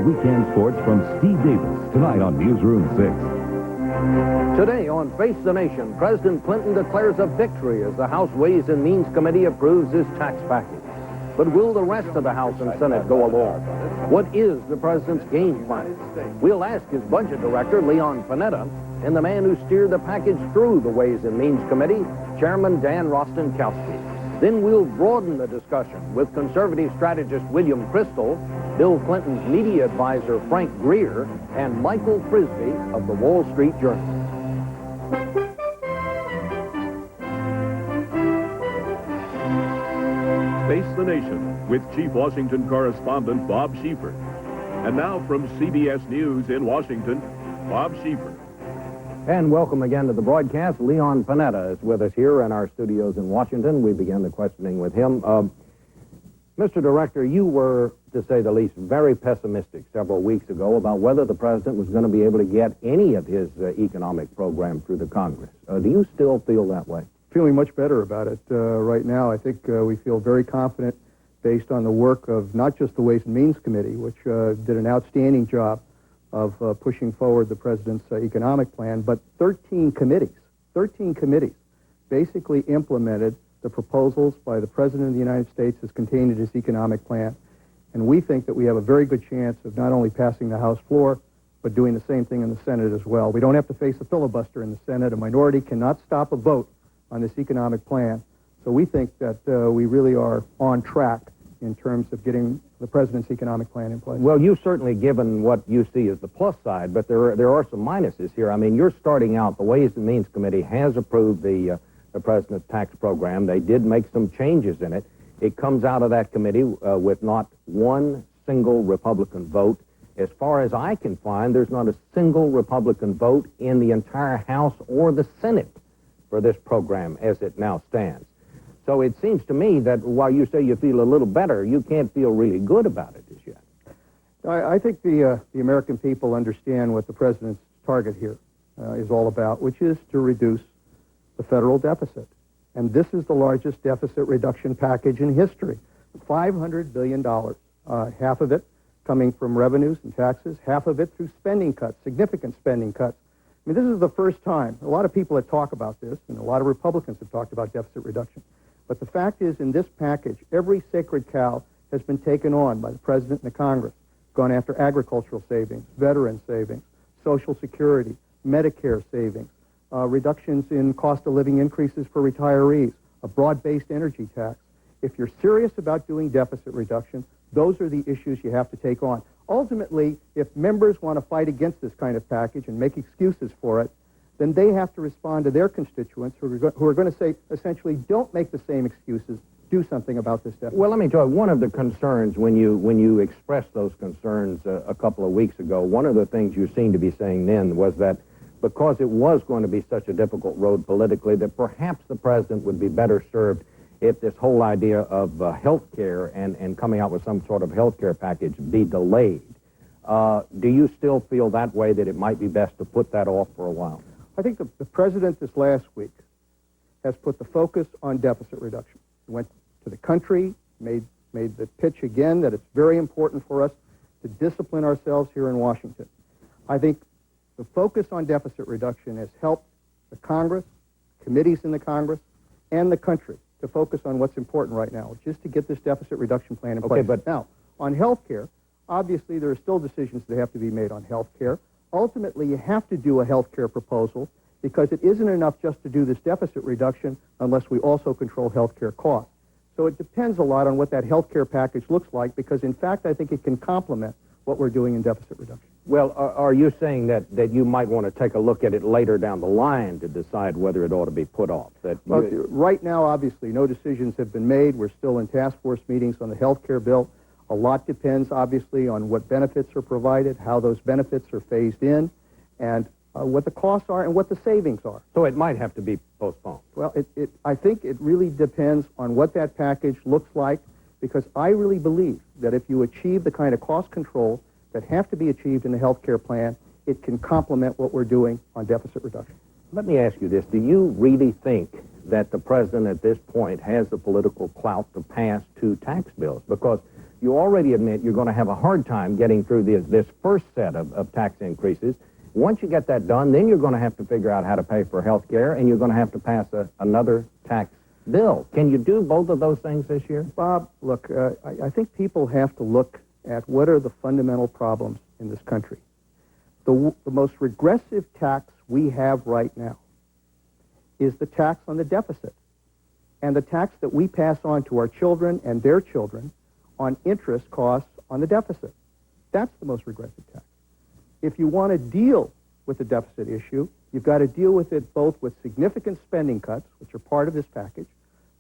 weekend sports from Steve Davis tonight on Newsroom 6. Today on Face the Nation, President Clinton declares a victory as the House Ways and Means Committee approves his tax package. But will the rest of the House and Senate go along? What is the president's game plan? We'll ask his budget director, Leon Panetta, and the man who steered the package through the Ways and Means Committee, Chairman Dan Rostenkowski. Then we'll broaden the discussion with conservative strategist William Kristol, Bill Clinton's media advisor Frank Greer, and Michael Frisby of the Wall Street Journal. Face the Nation with Chief Washington correspondent Bob Schieffer. And now from CBS News in Washington, Bob Schieffer. And welcome again to the broadcast. Leon Panetta is with us here in our studios in Washington. We began the questioning with him. Mr. Director, you were, to say the least, very pessimistic several weeks ago about whether the president was going to be able to get any of his economic program through the Congress. Do you still feel that way? Feeling much better about it right now. I think we feel very confident based on the work of not just the Ways and Means Committee, which did an outstanding job of pushing forward the president's economic plan, but 13 committees basically implemented the proposals by the President of the United States as contained in his economic plan. And we think that we have a very good chance of not only passing the House floor, but doing the same thing in the Senate as well. We don't have to face a filibuster in the Senate. A minority cannot stop a vote on this economic plan. So we think that we really are on track in terms of getting the president's economic plan in place. Well, you've certainly given what you see as the plus side, but there are some minuses here. I mean, you're starting out, the Ways and Means Committee has approved the president's tax program. They did make some changes in it. It comes out of that committee with not one single Republican vote. As far as I can find, there's not a single Republican vote in the entire House or the Senate for this program as it now stands. So it seems to me that while you say you feel a little better, you can't feel really good about it as yet. I think the American people understand what the president's target here is all about, which is to reduce the federal deficit. And this is the largest deficit reduction package in history. $500 billion, half of it coming from revenues and taxes, half of it through spending cuts, significant spending cuts. I mean, this is the first time. A lot of people have talked about this, and a lot of Republicans have talked about deficit reduction. But the fact is, in this package, every sacred cow has been taken on by the president and the Congress, gone after agricultural savings, veteran savings, Social Security, Medicare savings, reductions in cost of living increases for retirees, a broad-based energy tax. If you're serious about doing deficit reduction, those are the issues you have to take on. Ultimately, if members want to fight against this kind of package and make excuses for it, then they have to respond to their constituents who are going to say, essentially, don't make the same excuses, do something about this deficit. Well, let me tell you, one of the concerns when you expressed those concerns a couple of weeks ago, one of the things you seemed to be saying then was that because it was going to be such a difficult road politically, that perhaps the president would be better served if this whole idea of health care and coming out with some sort of health care package be delayed. Do you still feel that way, that it might be best to put that off for a while? I think the president this last week has put the focus on deficit reduction. He went to the country, made the pitch again that it's very important for us to discipline ourselves here in Washington. I think the focus on deficit reduction has helped the Congress, committees in the Congress, and the country to focus on what's important right now, which is to get this deficit reduction plan in place. But now, on health care, obviously there are still decisions that have to be made on health care. Ultimately, you have to do a health care proposal because it isn't enough just to do this deficit reduction unless we also control health care costs. So it depends a lot on what that health care package looks like because, in fact, I think it can complement what we're doing in deficit reduction. Well, are you saying that you might want to take a look at it later down the line to decide whether it ought to be put off? Well, right now, obviously, no decisions have been made. We're still in task force meetings on the health care bill. A lot depends, obviously, on what benefits are provided, how those benefits are phased in, and what the costs are and what the savings are. So it might have to be postponed. Well, I think it really depends on what that package looks like, because I really believe that if you achieve the kind of cost control that have to be achieved in the health care plan, it can complement what we're doing on deficit reduction. Let me ask you this. Do you really think that the president at this point has the political clout to pass two tax bills? Because you already admit you're going to have a hard time getting through this first set of tax increases. Once you get that done, then you're going to have to figure out how to pay for health care, and you're going to have to pass another tax bill. Can you do both of those things this year? Bob, look, I think people have to look at what are the fundamental problems in this country. The most regressive tax we have right now is the tax on the deficit, and the tax that we pass on to our children and their children on interest costs on the deficit. That's the most regressive tax. If you want to deal with the deficit issue, you've got to deal with it both with significant spending cuts, which are part of this package,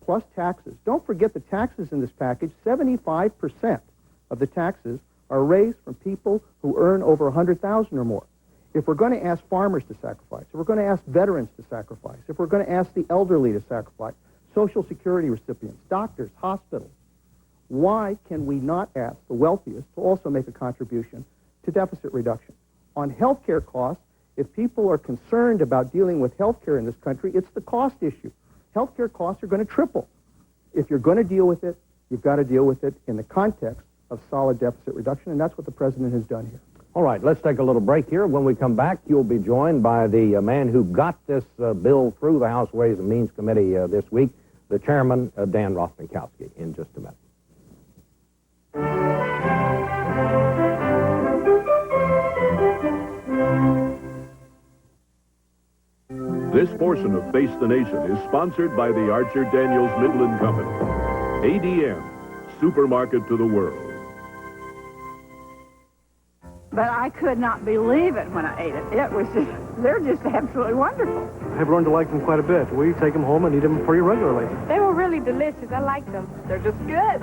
plus taxes. Don't forget the taxes in this package. 75% of the taxes are raised from people who earn over $100,000 or more. If we're going to ask farmers to sacrifice, if we're going to ask veterans to sacrifice, if we're going to ask the elderly to sacrifice, Social Security recipients, doctors, hospitals, why can we not ask the wealthiest to also make a contribution to deficit reduction? On health care costs, if people are concerned about dealing with health care in this country, it's the cost issue. Health care costs are going to triple. If you're going to deal with it, you've got to deal with it in the context of solid deficit reduction, and that's what the president has done here. All right, let's take a little break here. When we come back, you'll be joined by the man who got this bill through the House Ways and Means Committee this week, the chairman, Dan Rostenkowski, in just a minute. This portion of Face the Nation is sponsored by the Archer Daniels Midland Company. ADM, supermarket to the world. But I could not believe it when I ate it. It was just, they're just absolutely wonderful. I've learned to like them quite a bit. We take them home and eat them pretty regularly. They were really delicious. I like them. They're just good.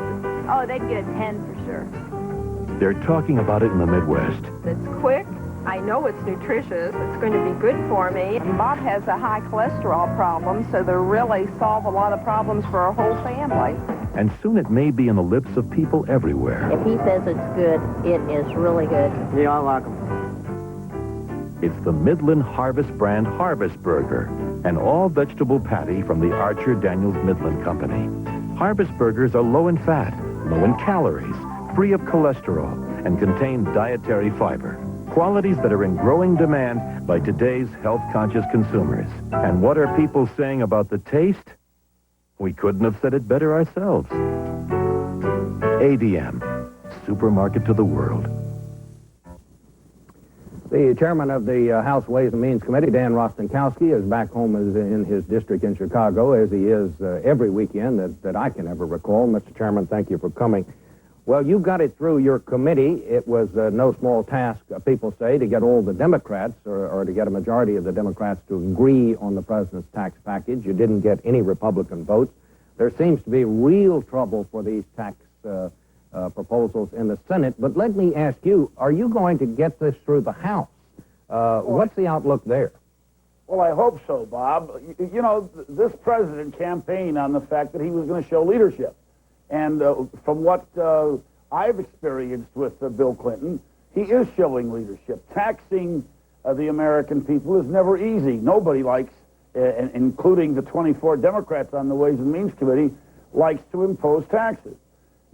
Oh, they'd get a 10 for sure. They're talking about it in the Midwest. It's quick. I know it's nutritious. It's going to be good for me. And Bob has a high cholesterol problem, so they really solve a lot of problems for our whole family. And soon it may be in the lips of people everywhere. If he says it's good, it is really good. Yeah, I like them. It's the Midland Harvest brand Harvest Burger, an all-vegetable patty from the Archer Daniels Midland Company. Harvest burgers are low in fat, low in calories, free of cholesterol, and contain dietary fiber. Qualities that are in growing demand by today's health-conscious consumers. And what are people saying about the taste? We couldn't have said it better ourselves. ADM, supermarket to the world. The chairman of the House Ways and Means Committee, Dan Rostenkowski, is back home in his district in Chicago, as he is every weekend that I can ever recall. Mr. Chairman, thank you for coming. Well, you got it through your committee. It was no small task, people say, to get all the Democrats, or to get a majority of the Democrats to agree on the president's tax package. You didn't get any Republican votes. There seems to be real trouble for these tax proposals in the Senate. But let me ask you, are you going to get this through the House? What's the outlook there? Well, I hope so, Bob. You know, this president campaigned on the fact that he was going to show leadership. And from what I've experienced with Bill Clinton, he is showing leadership. Taxing the American people is never easy. Nobody likes, including the 24 Democrats on the Ways and Means Committee, likes to impose taxes.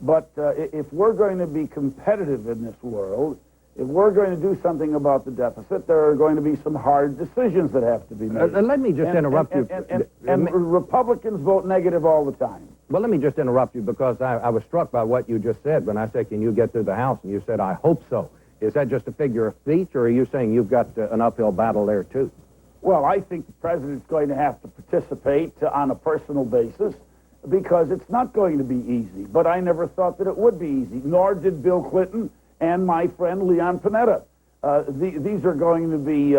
But if we're going to be competitive in this world, if we're going to do something about the deficit, there are going to be some hard decisions that have to be made. Let me just interrupt you. And Republicans vote negative all the time. Well, let me just interrupt you, because I was struck by what you just said when I said, can you get through the House? And you said, I hope so. Is that just a figure of speech, or are you saying you've got an uphill battle there, too? Well, I think the president's going to have to participate on a personal basis, because it's not going to be easy. But I never thought that it would be easy, nor did Bill Clinton and my friend Leon Panetta. These are going to be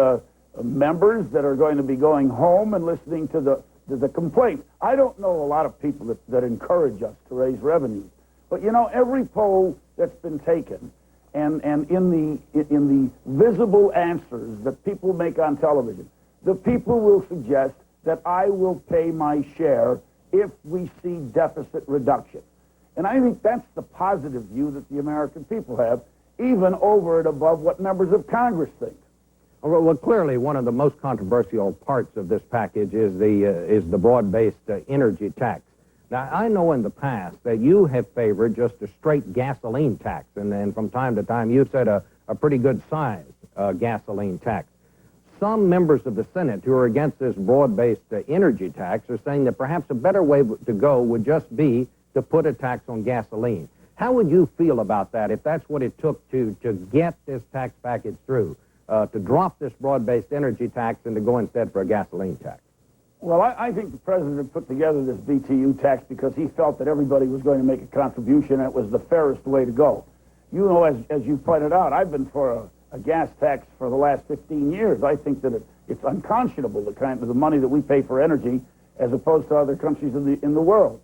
members that are going to be going home and listening to the complaints. I don't know a lot of people that encourage us to raise revenues. But, you know, every poll that's been taken, and in the visible answers that people make on television, the people will suggest that I will pay my share if we see deficit reduction. And I think that's the positive view that the American people have, even over and above what members of Congress think. Well, clearly, one of the most controversial parts of this package is the broad-based energy tax. Now, I know in the past that you have favored just a straight gasoline tax, and then from time to time you said a pretty good size gasoline tax. Some members of the Senate who are against this broad-based energy tax are saying that perhaps a better way to go would just be to put a tax on gasoline. How would you feel about that if that's what it took to get this tax package through, to drop this broad-based energy tax and to go instead for a gasoline tax? Well, I think the president put together this BTU tax because he felt that everybody was going to make a contribution and it was the fairest way to go. You know, as you pointed out, I've been for a gas tax for the last 15 years. I think that it's unconscionable, the kind of the money that we pay for energy as opposed to other countries in the world.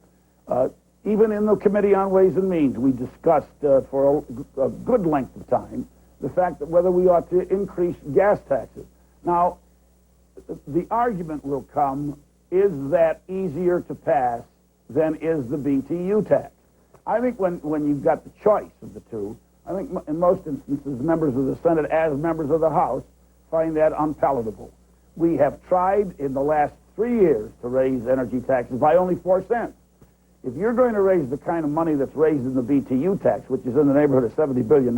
Even in the Committee on Ways and Means, we discussed for a good length of time the fact that whether we ought to increase gas taxes. Now, the argument will come, is that easier to pass than is the BTU tax? I think when you've got the choice of the two, I think in most instances, members of the Senate, as members of the House, find that unpalatable. We have tried in the last 3 years to raise energy taxes by only 4 cents. If you're going to raise the kind of money that's raised in the BTU tax, which is in the neighborhood of $70 billion,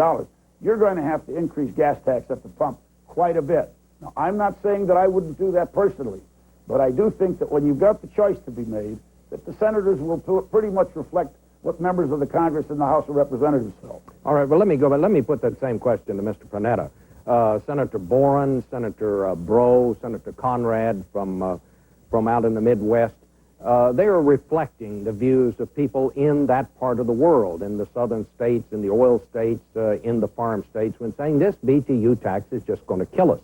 you're going to have to increase gas tax at the pump quite a bit. Now, I'm not saying that I wouldn't do that personally, but I do think that when you've got the choice to be made, that the senators will pretty much reflect what members of the Congress and the House of Representatives felt. All right, well, let me put that same question to Mr. Panetta. Senator Boren, Senator Breaux, Senator Conrad from out in the Midwest, they are reflecting the views of people in that part of the world, in the southern states, in the oil states, in the farm states, when saying this BTU tax is just going to kill us.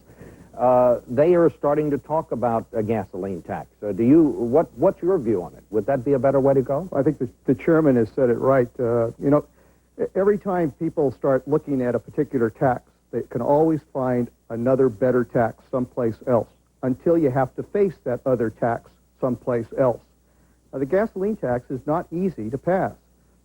They are starting to talk about a gasoline tax. What's your view on it? Would that be a better way to go? I think the chairman has said it right. Every time people start looking at a particular tax, they can always find another better tax someplace else until you have to face that other tax someplace else. The gasoline tax is not easy to pass.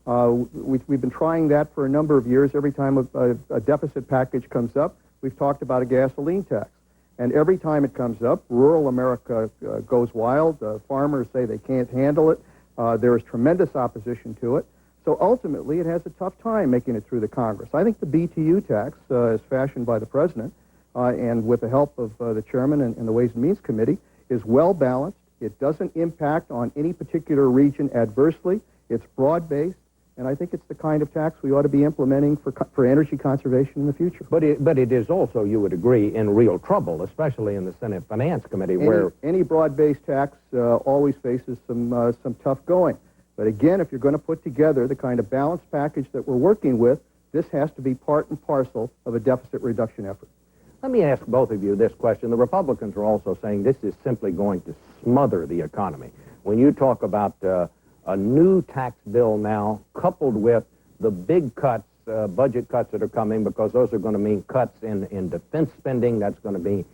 We've been trying that for a number of years. Every time a deficit package comes up, we've talked about a gasoline tax. And every time it comes up, rural America goes wild. Farmers say they can't handle it. There is tremendous opposition to it. So ultimately, it has a tough time making it through the Congress. I think the BTU tax, as fashioned by the president, and with the help of the chairman and the Ways and Means Committee, is well balanced. It doesn't impact on any particular region adversely. It's broad-based. And I think it's the kind of tax we ought to be implementing for energy conservation in the future. But it is also, you would agree, in real trouble, especially in the Senate Finance Committee, where any broad-based tax always faces some tough going. But again, if you're going to put together the kind of balanced package that we're working with, this has to be part and parcel of a deficit reduction effort. Let me ask both of you this question. The Republicans are also saying this is simply going to smother the economy. When you talk about a new tax bill now, coupled with the big cuts, budget cuts that are coming, because those are going to mean cuts in defense spending. That's going to be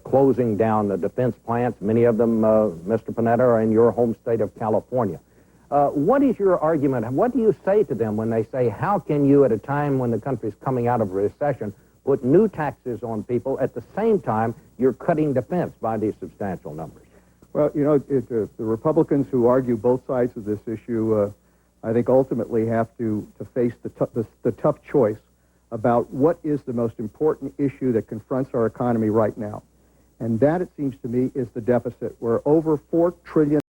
closing down the defense plants. Many of them, Mr. Panetta, are in your home state of California. What is your argument? What do you say to them when they say, how can you, at a time when the country's coming out of a recession, put new taxes on people at the same time you're cutting defense by these substantial numbers? Well, the Republicans who argue both sides of this issue, I think ultimately have to face the tough choice about what is the most important issue that confronts our economy right now. And that, it seems to me, is the deficit. We're over $4 trillion